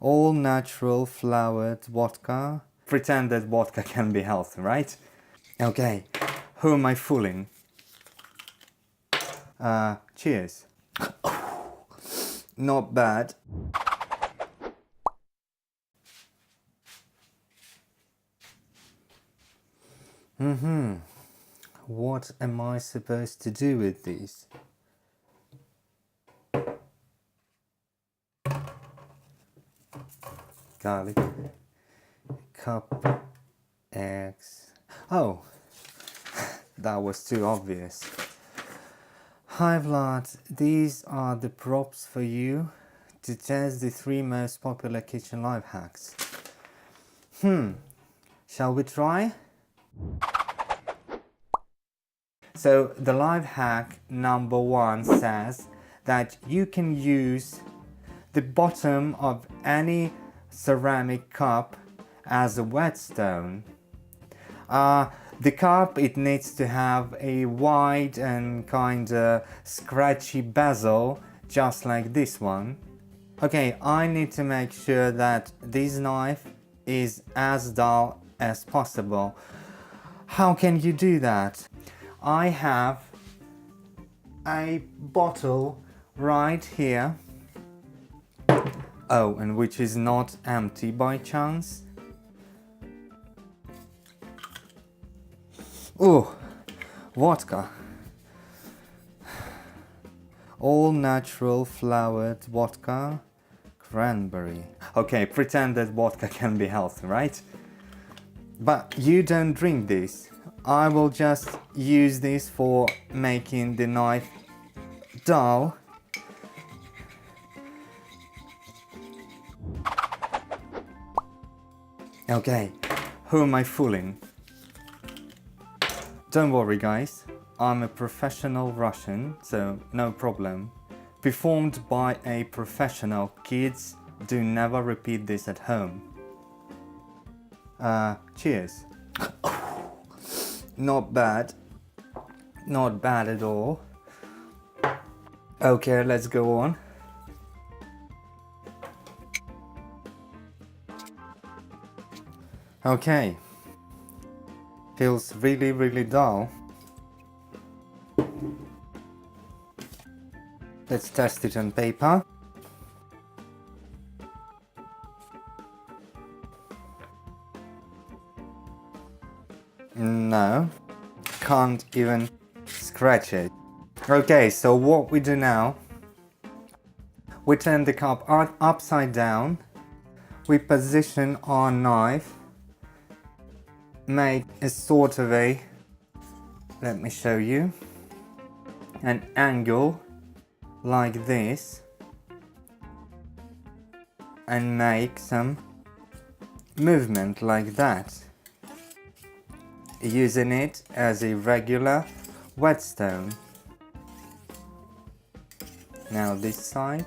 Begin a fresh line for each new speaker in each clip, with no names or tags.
All natural flavored vodka. Pretend that vodka can be healthy, right? Okay, who am I fooling? Cheers. Not bad. What am I supposed to do with these? Garlic, cup, eggs. Oh, that was too obvious. Hi Vlad, these are the props for you to test the 3 most popular kitchen life hacks. Shall we try? So the life hack number 1 says that you can use the bottom of any ceramic cup as a whetstone. The cup, it needs to have a wide and kinda scratchy bezel, just like this one. Okay, I need to make sure that this knife is as dull as possible. How can you do that? I have a bottle right here. Oh, and which is not empty by chance. Oh, vodka. All natural flavored vodka, cranberry. Okay, pretend that vodka can be healthy, right? But you don't drink this. I will just use this for making the knife dull. Okay, who am I fooling? Don't worry guys, I'm a professional Russian, so no problem. Performed by a professional. Kids, do never repeat this at home. Cheers. Not bad. Not bad at all. Okay, let's go on. Okay. Feels really dull. Let's test it on paper. No, can't even scratch it. Okay, so what we do now, we turn the cup upside down, we position our knife, make a sort of a, let me show you, an angle like this, and make some movement like that, using it as a regular whetstone. Now this side.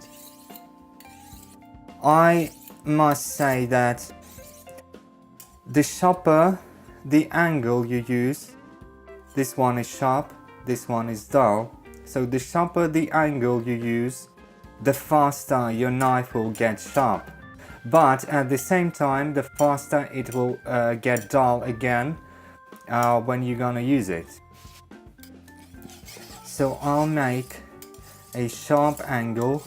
I must say that the sharper the angle you use, this one is sharp, this one is dull, so the sharper the angle you use, the faster your knife will get sharp. But at the same time, the faster it will get dull again when you're gonna use it. So I'll make a sharp angle .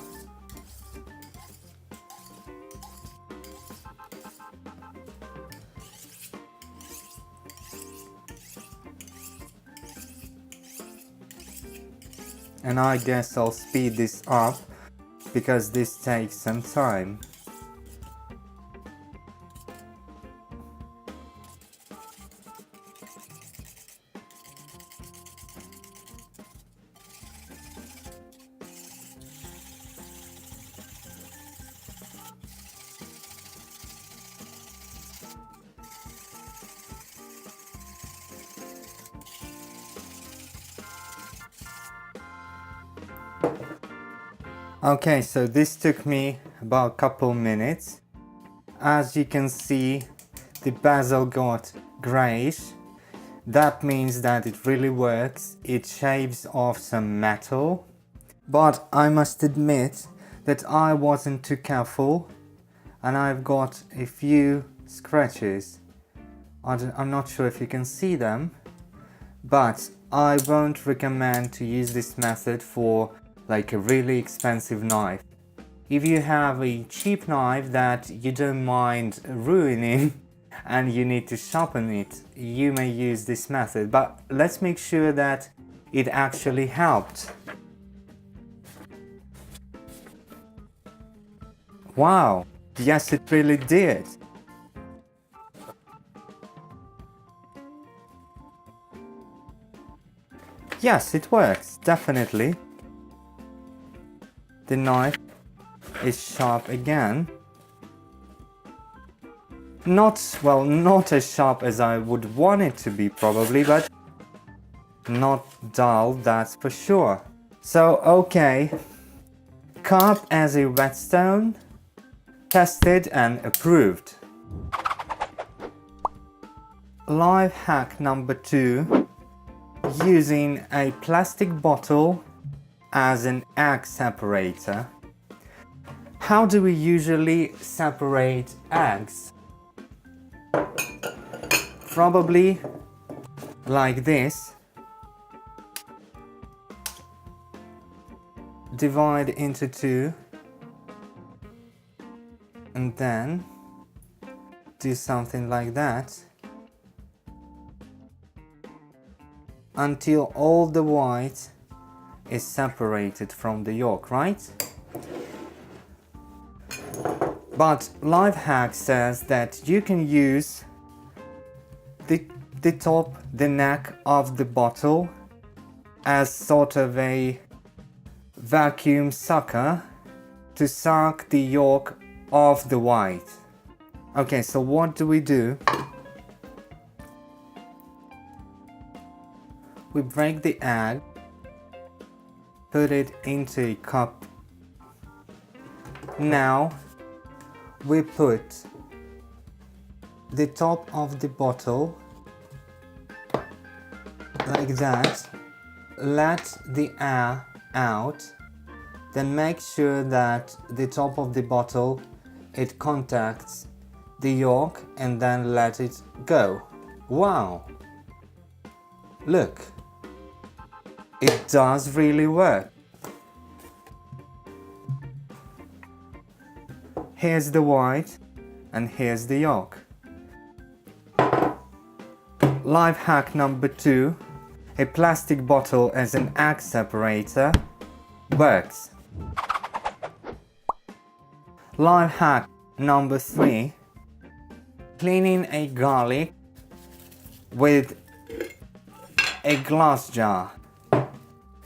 And I guess I'll speed this up because this takes some time. Okay, so this took me about a couple minutes. As you can see, the bezel got grayish. That means that it really works. It shaves off some metal. But I must admit that I wasn't too careful. and I've got a few scratches. I'm not sure if you can see them, but I won't recommend to use this method for like a really expensive knife. If you have a cheap knife that you don't mind ruining and you need to sharpen it, you may use this method, but let's make sure that it actually helped. Wow, yes, it really did. Yes, it works, definitely. The knife is sharp again. Not as sharp as I would want it to be probably, but not dull, that's for sure. So, okay, carp as a whetstone, tested and approved. Life hack number 2, using a plastic bottle as an egg separator. How do we usually separate eggs? Probably like this. Divide into 2 and then do something like that until all the white is separated from the yolk, right? But Lifehack says that you can use the top, the neck of the bottle as sort of a vacuum sucker to suck the yolk off the white. Okay, so what do? We break the egg, put it into a cup. Now we put the top of the bottle like that, let the air out, then make sure that the top of the bottle it contacts the yolk and then let it go. Wow! Look, it does really work. Here's the white and here's the yolk. Life hack number 2, a plastic bottle as an egg separator works. Life hack number 3, cleaning a garlic with a glass jar.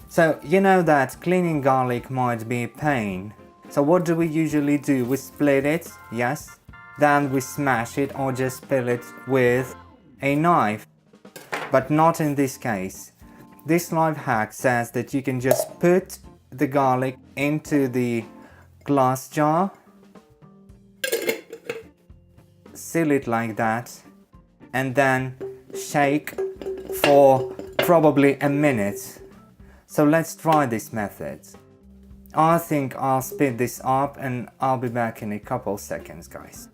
So you know that cleaning garlic might be a pain. So what do we usually do? We split it, yes, then we smash it or just peel it with a knife. But not in this case. This life hack says that you can just put the garlic into the glass jar, seal it like that, and then shake for probably a minute. So let's try this method. I think I'll speed this up and I'll be back in a couple seconds, guys.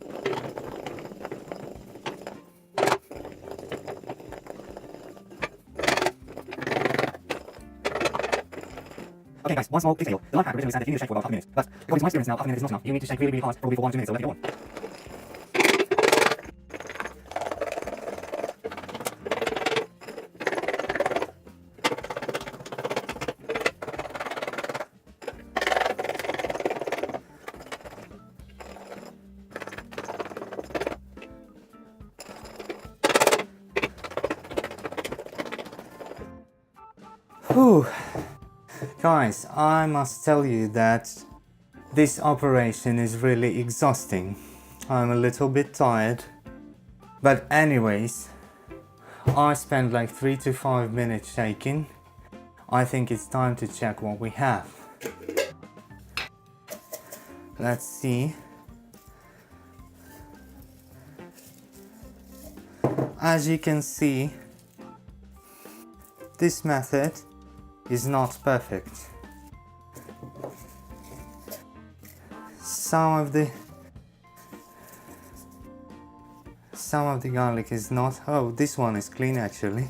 Okay guys, one small detail. The life hack originally said that you need to shake for about half a minute, but according to my experience now, half a minute is not enough. You need to shake really, really hard, probably for 1 or 2 minutes, so let's get going. Whew. Guys, I must tell you that this operation is really exhausting. I'm a little bit tired. But anyways, I spent like 3 to 5 minutes shaking. I think it's time to check what we have. Let's see. As you can see, this method is not perfect. Some of the some of the garlic is not. Oh, this one is clean actually.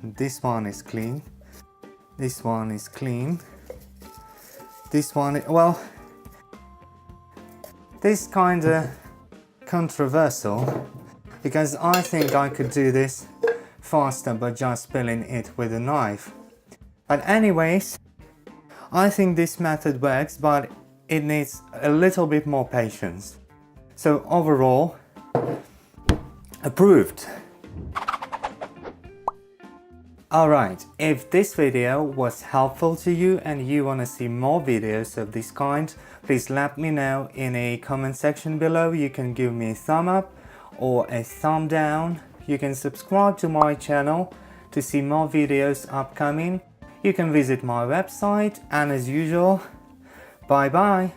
This one is clean. This one is clean. This one, well, this kind of controversial because I think I could do this faster by just peeling it with a knife. But anyways, I think this method works, but it needs a little bit more patience. So overall, approved. Alright, if this video was helpful to you and you want to see more videos of this kind, please let me know in a comment section below. You can give me a thumb up or a thumb down. You can subscribe to my channel to see more videos upcoming. You can visit my website, and as usual, bye bye.